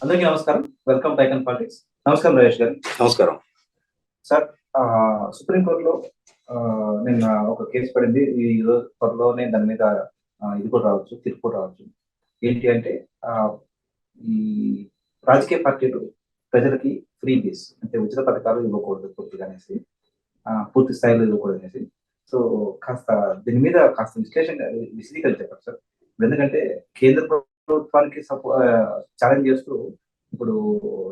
అందరికీ నమస్కారం. Welcome to icon politics. నమస్కారం రమేష్ గారు. నమస్కారం సార్. సుప్రీంకోర్టులో నిన్న ఒక కేసు పడింది. ఈ రోజు త్వరలోనే దాని మీద ఇది కూడా రావచ్చు, తీర్పు కూడా రావచ్చు. ఏంటి అంటే ఈ రాజకీయ పార్టీలు ప్రజలకి ఫ్రీ బీస్ అంటే ఉచిత పథకాలు ఇవ్వకూడదు పూర్తిగా అనేసి, పూర్తి స్థాయిలో ఇవ్వకూడదు అనేసి. సో కాస్త దీని మీద కాస్త విశదీకరించారు సార్. ఎందుకంటే కేంద్ర ప్రభుత్వానికి ఛాలెంజ్ చేస్తూ ఇప్పుడు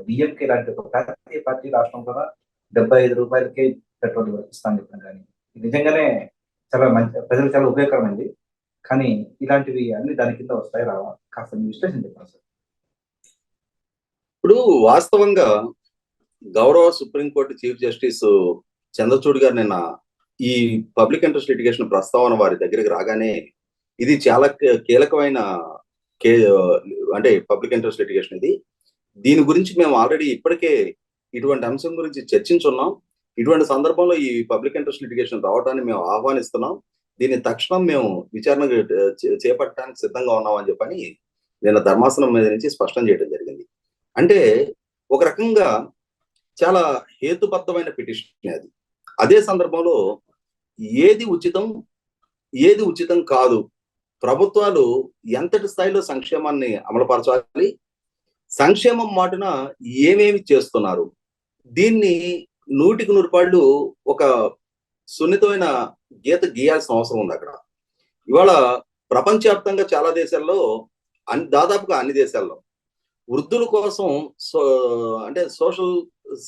డిఎంకే లాంటి ఒక ప్రాంతీయ పార్టీ రాష్ట్రంలో 75 రూపాయలకే పెట్రోల్ ఇస్తాను చెప్పాను. కానీ నిజంగానే చాలా మంచి, ప్రజలకు చాలా ఉపయోగకరమైంది. కానీ ఇలాంటివి అన్ని దాని కింద వస్తాయి రావా? కాస్త మీ విశ్లేషణ చెప్పండి సార్. ఇప్పుడు వాస్తవంగా గౌరవ సుప్రీంకోర్టు చీఫ్ జస్టిస్ చంద్రచూడ్ గారు నిన్న ఈ పబ్లిక్ ఇంట్రెస్ట్ లిటిగేషన్ ప్రస్తావన వారి దగ్గరికి రాగానే ఇది చాలా కీలకమైన అంటే పబ్లిక్ ఇంట్రెస్ట్ లిటిగేషన్ ఇది. దీని గురించి మేము ఆల్రెడీ ఇప్పటికే ఇటువంటి అంశం గురించి చర్చించున్నాం. ఇటువంటి సందర్భంలో ఈ పబ్లిక్ ఇంట్రెస్ట్ లిటిగేషన్ రావడాన్ని మేము ఆహ్వానిస్తున్నాం. దీన్ని తక్షణం మేము విచారణ చేపట్టడానికి సిద్ధంగా ఉన్నామని చెప్పని నిన్న ధర్మాసనం మీద నుంచి స్పష్టం చేయడం జరిగింది. అంటే ఒక రకంగా చాలా హేతుబద్ధమైన పిటిషన్ అది. అదే సందర్భంలో ఏది ఉచితం కాదు, ప్రభుత్వాలు ఎంతటి స్థాయిలో సంక్షేమాన్ని అమలుపరచాలి, సంక్షేమం మాటున ఏమేమి చేస్తున్నారు, దీన్ని 100% ఒక సున్నితమైన గీత గీయాల్సిన అవసరం ఉంది అక్కడ. ఇవాళ ప్రపంచవ్యాప్తంగా చాలా దేశాల్లో, దాదాపుగా అన్ని దేశాల్లో వృద్ధుల కోసం అంటే సోషల్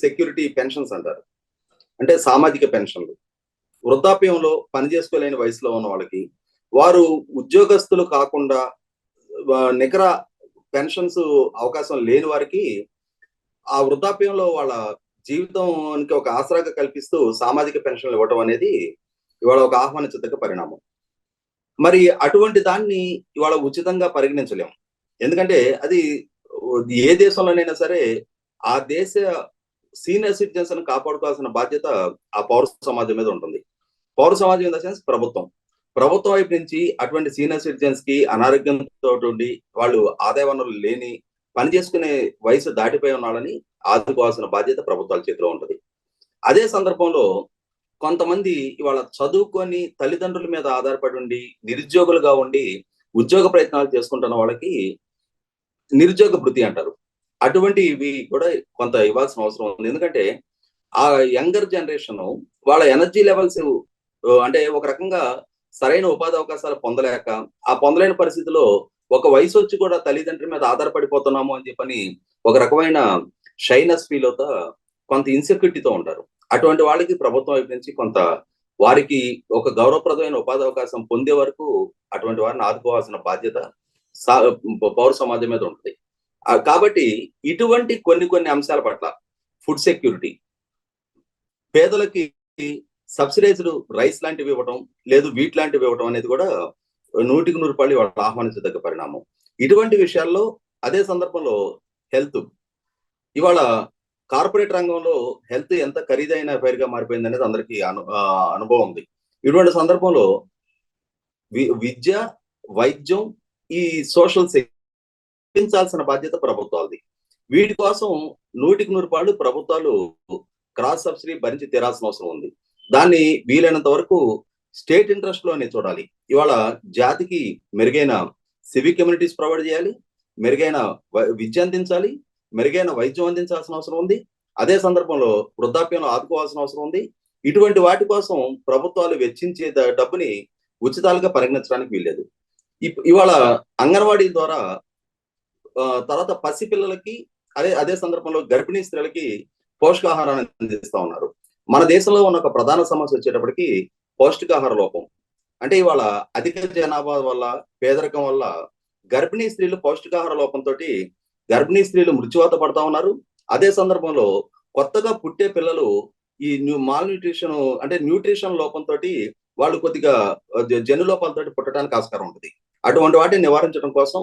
సెక్యూరిటీ పెన్షన్స్ అంటారు, అంటే సామాజిక పెన్షన్లు. వృద్ధాప్యంలో పనిచేసుకోలేని వయసులో ఉన్న వాళ్ళకి, వారు ఉద్యోగస్తులు కాకుండా నికర పెన్షన్స్ అవకాశం లేని వారికి ఆ వృద్ధాప్యంలో వాళ్ళ జీవితానికి ఒక ఆసరాగా కల్పిస్తూ సామాజిక పెన్షన్లు ఇవ్వటం అనేది ఇవాళ ఒక ఆహ్వానించదగ్గ పరిణామం. మరి అటువంటి దాన్ని ఇవాళ ఉచితంగా పరిగణించలేము. ఎందుకంటే అది ఏ దేశంలోనైనా సరే ఆ దేశ సీనియర్ సిటిజన్స్ ను కాపాడుకోవాల్సిన బాధ్యత ఆ పౌర సమాజం మీద ఉంటుంది. పౌర సమాజం ఇన్ ద సెన్స్ ప్రభుత్వం వైపు నుంచి అటువంటి సీనియర్ సిటిజన్స్ కి అనారోగ్యంతో ఉండి వాళ్ళు ఆదాయ వనరులు లేని పని చేసుకునే వయసు దాటిపోయి ఉన్నాడని ఆదుకోవాల్సిన బాధ్యత ప్రభుత్వాల చేతిలో ఉంటుంది. అదే సందర్భంలో కొంతమంది ఇవాళ చదువుకొని తల్లిదండ్రుల మీద ఆధారపడి ఉండి నిరుద్యోగులుగా ఉండి ఉద్యోగ ప్రయత్నాలు చేసుకుంటున్న వాళ్ళకి నిరుద్యోగ భృతి అంటారు. అటువంటివి కూడా కొంత ఇవ్వాల్సిన అవసరం ఉంది. ఎందుకంటే ఆ యంగర్ జనరేషన్ వాళ్ళ ఎనర్జీ లెవెల్స్ అంటే ఒక రకంగా సరైన ఉపాధి అవకాశాలు పొందలేక, ఆ పొందలేని పరిస్థితిలో ఒక వయసు వచ్చి కూడా తల్లిదండ్రుల మీద ఆధారపడిపోతున్నాము అని చెప్పని ఒక రకమైన షైనెస్ ఫీల్ అవుతా కొంత ఇన్సెక్యూరిటీతో ఉంటారు. అటువంటి వాళ్ళకి ప్రభుత్వం వైపు నుంచి కొంత వారికి ఒక గౌరవప్రదమైన ఉపాధి అవకాశం పొందే వరకు అటువంటి వారిని ఆదుకోవాల్సిన బాధ్యత పౌర సమాజం మీద ఉంటుంది. కాబట్టి ఇటువంటి కొన్ని అంశాల పట్ల ఫుడ్ సెక్యూరిటీ, పేదలకి సబ్సిడైజ్డ్ రైస్ లాంటివి ఇవ్వటం, లేదు వీట్ లాంటివి ఇవ్వటం అనేది కూడా 100% వాళ్ళు ఆహ్వానించదగ్గ పరిణామం. ఇటువంటి విషయాల్లో అదే సందర్భంలో హెల్త్, ఇవాళ కార్పొరేట్ రంగంలో హెల్త్ ఎంత ఖరీదైన పేరుగా మారిపోయింది అనేది అందరికీ అనుభవం ఉంది. ఇటువంటి సందర్భంలో విద్య, వైద్యం, ఈ సోషల్ సెక్యూరిటీ బాధ్యత ప్రభుత్వాలది. వీటి కోసం 100% ప్రభుత్వాలు క్రాస్ సబ్సిడీ భరించి తీరాల్సిన అవసరం ఉంది. దాన్ని వీలైనంత వరకు స్టేట్ ఇంట్రెస్ట్ లోనే చూడాలి. ఇవాళ జాతికి మెరుగైన సివిక్ కమ్యూనిటీస్ ప్రొవైడ్ చేయాలి, మెరుగైన విద్య అందించాలి, మెరుగైన వైద్యం అందించాల్సిన అవసరం ఉంది. అదే సందర్భంలో వృద్ధాప్యంలో ఆదుకోవాల్సిన అవసరం ఉంది. ఇటువంటి వాటి కోసం ప్రభుత్వాలు వెచ్చించే డబ్బుని ఉచితాలుగా పరిగణించడానికి వీల్లేదు. ఇవాళ అంగన్వాడీ ద్వారా తర్వాత పసిపిల్లలకి, అదే సందర్భంలో గర్భిణీ స్త్రీలకి పోషకాహారాన్ని అందిస్తా ఉన్నారు. మన దేశంలో ఉన్న ఒక ప్రధాన సమస్య వచ్చేటప్పటికి పౌష్టికాహార లోపం. అంటే ఇవాళ అధిక జనాభా వల్ల, పేదరికం వల్ల గర్భిణీ స్త్రీలు పౌష్టికాహార లోపంతో గర్భిణీ స్త్రీలు మృత్యువాత పడతా ఉన్నారు. అదే సందర్భంలో కొత్తగా పుట్టే పిల్లలు ఈ మాల్ న్యూట్రిషన్ అంటే న్యూట్రిషన్ లోపంతో వాళ్ళు కొద్దిగా జన్యు లోపాలతో పుట్టడానికి ఆస్కారం ఉంటుంది. అటువంటి వాటిని నివారించడం కోసం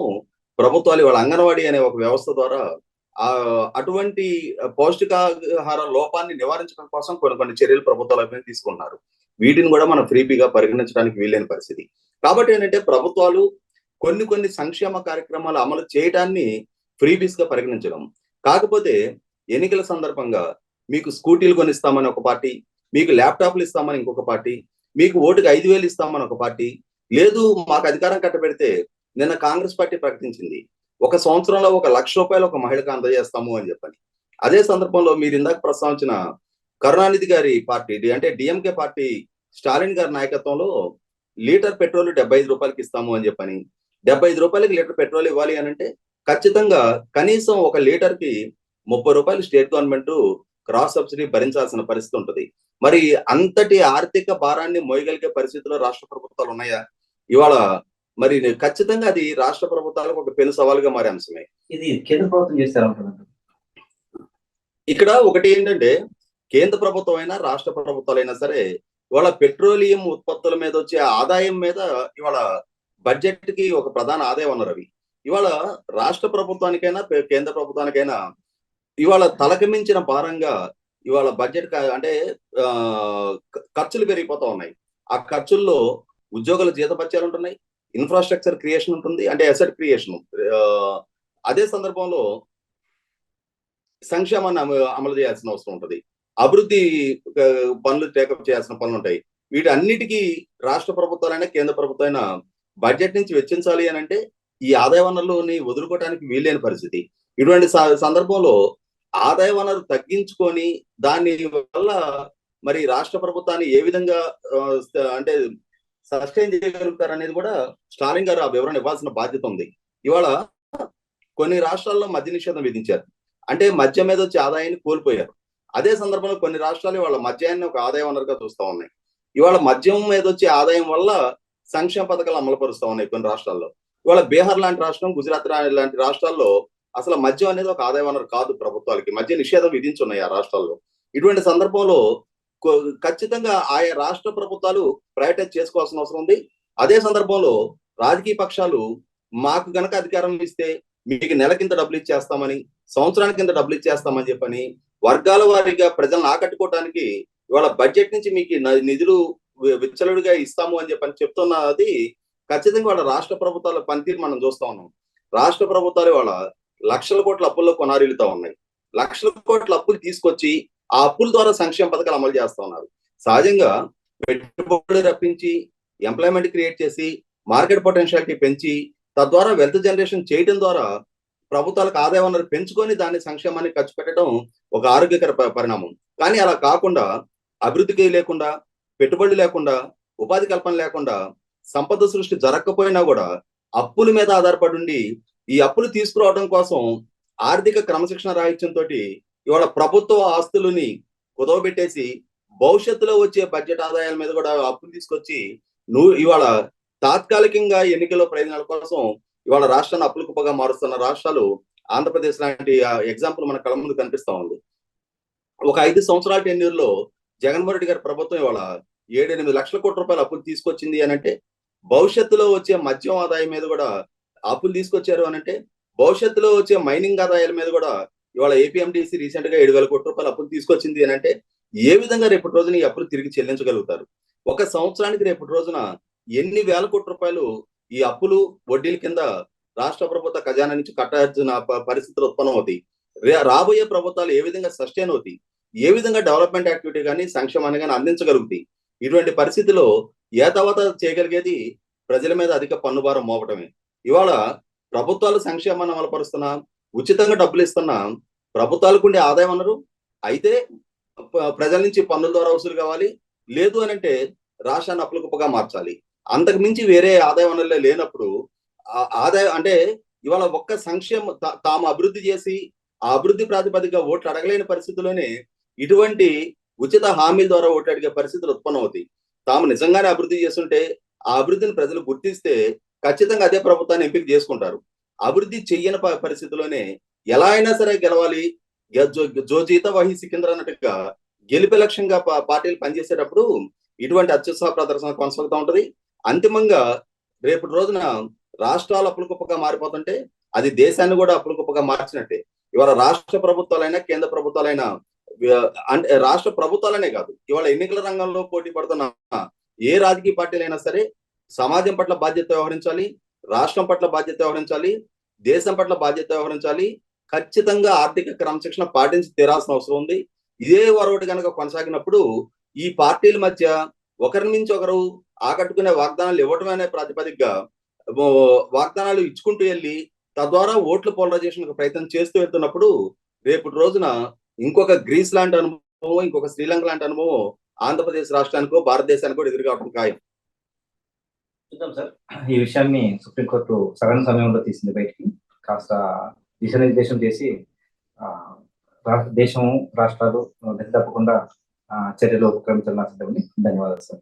ప్రభుత్వాలు ఇవాళ అంగన్వాడీ అనే ఒక వ్యవస్థ ద్వారా అటువంటి పౌష్టికాహార లోపాన్ని నివారించడం కోసం కొన్ని చర్యలు ప్రభుత్వాలు తీసుకున్నారు. వీటిని కూడా మనం ఫ్రీగా పరిగణించడానికి వీలైన పరిస్థితి. కాబట్టి ఏంటంటే ప్రభుత్వాలు కొన్ని సంక్షేమ కార్యక్రమాలు అమలు చేయడాన్ని ఫ్రీబీస్ గా పరిగణించడం. కాకపోతే ఎన్నికల సందర్భంగా మీకు స్కూటీలు కొనిస్తామని ఒక పార్టీ, మీకు ల్యాప్టాప్లు ఇస్తామని ఇంకొక పార్టీ, మీకు ఓటుకు 5,000 ఇస్తామని ఒక పార్టీ, లేదు మాకు అధికారం కట్టబెడితే నిన్న కాంగ్రెస్ పార్టీ ప్రకటించింది 1 సంవత్సరంలో 1,00,000 రూపాయలు ఒక మహిళకు అందజేస్తాము అని చెప్పని. అదే సందర్భంలో మీరు ఇందాక ప్రస్తావించిన కరుణానిధి గారి పార్టీ అంటే డిఎంకే పార్టీ స్టాలిన్ గారి నాయకత్వంలో లీటర్ పెట్రోల్ 75 రూపాయలకి ఇస్తాము అని చెప్పని, 75 రూపాయలకి లీటర్ పెట్రోల్ ఇవ్వాలి అని అంటే ఖచ్చితంగా కనీసం 1 లీటర్ కి 30 రూపాయలు స్టేట్ గవర్నమెంట్ క్రాస్ సబ్సిడీ భరించాల్సిన పరిస్థితి ఉంటుంది. మరి అంతటి ఆర్థిక భారాన్ని మోయగలిగే పరిస్థితిలో రాష్ట్ర ప్రభుత్వాలు ఉన్నాయా? ఇవాళ మరి ఖచ్చితంగా అది రాష్ట్ర ప్రభుత్వాలకు ఒక పెను సవాలుగా మారే అంశమే. ఇది కేంద్ర ప్రభుత్వం చేస్తారంటున్నారు. ఇక్కడ ఒకటి ఏంటంటే కేంద్ర ప్రభుత్వం అయినా రాష్ట్ర ప్రభుత్వాలైనా సరే ఇవాళ పెట్రోలియం ఉత్పత్తుల మీద వచ్చే ఆదాయం మీద ఇవాళ బడ్జెట్ కి ఒక ప్రధాన ఆదాయం వనరు అవి. ఇవాళ రాష్ట్ర ప్రభుత్వానికైనా కేంద్ర ప్రభుత్వానికైనా ఇవాళ తలకు మించిన భారంగా ఇవాళ బడ్జెట్ అంటే ఖర్చులు పెరిగిపోతా ఉన్నాయి. ఆ ఖర్చుల్లో ఉద్యోగుల జీతభత్యాలు ఉంటున్నాయి, ఇన్ఫ్రాస్ట్రక్చర్ క్రియేషన్ ఉంటుంది, అంటే అసెట్ క్రియేషన్. అదే సందర్భంలో సంక్షేమాన్ని అమలు చేయాల్సిన అవసరం ఉంటుంది, అభివృద్ధి పనులు టేకప్ చేయాల్సిన పనులు ఉంటాయి. వీటన్నిటికీ రాష్ట్ర ప్రభుత్వాలైనా కేంద్ర ప్రభుత్వమైనా బడ్జెట్ నుంచి వెచ్చించాలి అని అంటే ఈ ఆదాయ వనరులని వదులుకోవడానికి వీల్లేని పరిస్థితి. ఇటువంటి సందర్భంలో ఆదాయ వనరు తగ్గించుకొని దాని వల్ల మరి రాష్ట్ర ప్రభుత్వాన్ని ఏ విధంగా అంటే సస్టైన్ చేయగలుగుతారు అనేది కూడా స్టాలిన్ గారు ఆ వివరణ ఇవ్వాల్సిన బాధ్యత ఉంది. ఇవాళ కొన్ని రాష్ట్రాల్లో మద్య నిషేధం విధించారు, అంటే మద్యం మీద వచ్చే ఆదాయాన్ని కోల్పోయారు. అదే సందర్భంలో కొన్ని రాష్ట్రాలు ఇవాళ మద్యాన్ని ఒక ఆదాయ వనరుగా చూస్తూ ఉన్నాయి. ఇవాళ మద్యం మీద వచ్చే ఆదాయం వల్ల సంక్షేమ పథకాలు అమలు పరుస్తూ ఉన్నాయి కొన్ని రాష్ట్రాల్లో. ఇవాళ బీహార్ లాంటి రాష్ట్రం, గుజరాత్ లాంటి రాష్ట్రాల్లో అసలు మద్యం అనేది ఒక ఆదాయ వనరు కాదు ప్రభుత్వాలకి, మద్య నిషేధం విధించున్నాయి ఆ రాష్ట్రాల్లో. ఇటువంటి సందర్భంలో ఖచ్చితంగా ఆయా రాష్ట్ర ప్రభుత్వాలు ప్రయారిటైజ్ చేసుకోవాల్సిన అవసరం ఉంది. అదే సందర్భంలో రాజకీయ పక్షాలు మాకు గనక అధికారం ఇస్తే మీకు నెలకింత డబ్బులు ఇచ్చేస్తామని, సంవత్సరానికి కింద డబ్బులు ఇచ్చేస్తామని చెప్పని వర్గాల వారీగా ప్రజలను ఆకట్టుకోవడానికి ఇవాళ బడ్జెట్ నుంచి మీకు నిధులు విచ్చలుడిగా ఇస్తాము అని చెప్పని చెప్తున్నది ఖచ్చితంగా వాళ్ళ రాష్ట్ర ప్రభుత్వాల పనితీరు మనం చూస్తా ఉన్నాం. రాష్ట్ర ప్రభుత్వాలు వాళ్ళ లక్షల కోట్ల అప్పుల్లో కొనారిల్లుతా ఉన్నాయి. లక్షల కోట్ల అప్పులు తీసుకొచ్చి ఆ అప్పుల ద్వారా సంక్షేమ పథకాలు అమలు చేస్తా ఉన్నారు. సహజంగా పెట్టుబడులు రప్పించి ఎంప్లాయ్మెంట్ క్రియేట్ చేసి మార్కెట్ పొటెన్షియాలిటీ పెంచి తద్వారా వెల్త్ జనరేషన్ చేయడం ద్వారా ప్రభుత్వాలకు ఆదాయ వనరు పెంచుకొని దాని సంక్షేమాన్ని ఖర్చు పెట్టడం ఒక ఆరోగ్యకర పరిణామం. కానీ అలా కాకుండా అభివృద్ధికి లేకుండా, పెట్టుబడులు లేకుండా, ఉపాధి కల్పన లేకుండా, సంపద సృష్టి జరగకపోయినా కూడా అప్పుల మీద ఆధారపడి ఉండి ఈ అప్పులు తీసుకురావడం కోసం ఆర్థిక క్రమశిక్షణ రాహిత్యంతో ఇవాళ ప్రభుత్వ ఆస్తులని కుదవబెట్టేసి భవిష్యత్తులో వచ్చే బడ్జెట్ ఆదాయాల మీద కూడా అప్పులు తీసుకొచ్చి ఇవాళ తాత్కాలికంగా ఎన్నికల ప్రయోజనాల కోసం ఇవాళ రాష్ట్రాన్ని అప్పుల కుప్పగా మారుస్తున్న రాష్ట్రాలు ఆంధ్రప్రదేశ్ లాంటి ఎగ్జాంపుల్ మన కళ్ళ ముందు కనిపిస్తా ఉంది. ఒక 5 సంవత్సరాల టెన్యూర్లో జగన్మోహన్ రెడ్డి గారి ప్రభుత్వం ఇవాళ 7-8 లక్షల కోట్ల రూపాయల అప్పులు తీసుకొచ్చింది అని అంటే, భవిష్యత్తులో వచ్చే మద్యం ఆదాయం మీద కూడా అప్పులు తీసుకొచ్చారు అని అంటే, భవిష్యత్తులో వచ్చే మైనింగ్ ఆదాయాల మీద కూడా ఇవాళ ఏపీఎండిసి రీసెంట్ గా 7,000 కోట్ల రూపాయల అప్పులు తీసుకొచ్చింది అని అంటే, ఏ విధంగా రేపటి రోజున ఈ అప్పులు తిరిగి చెల్లించగలుగుతారు? ఒక సంవత్సరానికి రేపటి రోజున ఎన్ని వేల కోట్ల రూపాయలు ఈ అప్పులు వడ్డీల కింద రాష్ట్ర ప్రభుత్వ ఖజానా నుంచి కట్టాల్సిన పరిస్థితులు ఉత్పన్నం అవుతాయి. రాబోయే ప్రభుత్వాలు ఏ విధంగా సస్టైన్ అవుతాయి, ఏ విధంగా డెవలప్మెంట్ యాక్టివిటీ కానీ సంక్షేమాన్ని కానీ అందించగలుగుతాయి? ఇటువంటి పరిస్థితిలో ఏతావత చేయగలిగేది ప్రజల మీద అధిక పన్నుభారం మోపటమే. ఇవాళ ప్రభుత్వాలు సంక్షేమాన్ని అమలుపరుస్తున్నా, ఉచితంగా డబ్బులు ఇస్తున్నా, ప్రభుత్వాలకు ఉండే ఆదాయం అన్నారు అయితే ప్రజల నుంచి పన్నుల ద్వారా వసూలు కావాలి, లేదు అని అంటే రాష్ట్రాన్ని అప్పుల కుప్పగా మార్చాలి. అంతకు మించి వేరే ఆదాయ వనరులే లేనప్పుడు ఆదాయం అంటే ఇవాళ ఒక్క సంక్షేమ తాము అభివృద్ధి చేసి ఆ అభివృద్ధి ప్రాతిపదికగా ఓట్లు అడగలేని పరిస్థితుల్లోనే ఇటువంటి ఉచిత హామీల ద్వారా ఓట్లు అడిగే పరిస్థితులు ఉత్పన్నం అవుతాయి. తాము నిజంగానే అభివృద్ధి చేస్తుంటే ఆ అభివృద్ధిని ప్రజలు గుర్తిస్తే ఖచ్చితంగా అదే ప్రభుత్వాన్ని ఎంపిక చేసుకుంటారు. అభివృద్ధి చెయ్యని పరిస్థితిలోనే ఎలా అయినా సరే గెలవాలి, జో జీత వహి సికింద్ర అన్నట్టుగా గెలిపే లక్ష్యంగా పార్టీలు పనిచేసేటప్పుడు ఇటువంటి అత్యుత్సాహ ప్రదర్శన కొనసాగుతూ ఉంటది. అంతిమంగా రేపటి రోజున రాష్ట్రాలు అప్పుల కుప్పగా మారిపోతుంటే అది దేశాన్ని కూడా అప్పుల కుప్పగా మార్చినట్టే. ఇవాళ రాష్ట్ర ప్రభుత్వాలైనా కేంద్ర ప్రభుత్వాలైనా అంటే రాష్ట్ర ప్రభుత్వాలనే కాదు, ఇవాళ ఎన్నికల రంగంలో పోటీ పడుతున్న ఏ రాజకీయ పార్టీలైనా సరే సమాజం పట్ల బాధ్యత వ్యవహరించాలి, రాష్ట్రం పట్ల బాధ్యత వ్యవహరించాలి. దేశం పట్ల బాధ్యత వ్యవహరించాలి. ఖచ్చితంగా ఆర్థిక క్రమశిక్షణ పాటించి తీరాల్సిన అవసరం ఉంది. ఇదే వరవడి కనుక కొనసాగినప్పుడు ఈ పార్టీల మధ్య ఒకరి నుంచి ఒకరు ఆకట్టుకునే వాగ్దానాలు ఇవ్వటం అనే ప్రాతిపదికగా వాగ్దానాలు ఇచ్చుకుంటూ వెళ్ళి తద్వారా ఓట్ల పోలరైజేషన్ ప్రయత్నం చేస్తూ వెళ్తున్నప్పుడు రేపటి రోజున ఇంకొక గ్రీస్ లాంటి అనుభవం, ఇంకొక శ్రీలంక లాంటి అనుభవం ఆంధ్రప్రదేశ్ రాష్ట్రానికో భారతదేశానికో ఎదురు కావడం ఖాయం. చూద్దాం సార్, ఈ విషయాన్ని సుప్రీంకోర్టు సరైన సమయంలో తీసింది బయటికి. కాస్త దిశానిర్దేశం చేసి దేశం రాష్ట్రాలు తప్పకుండా చర్యలు ఉపక్రమించాలని ఆశిద్దామని. ధన్యవాదాలు సార్.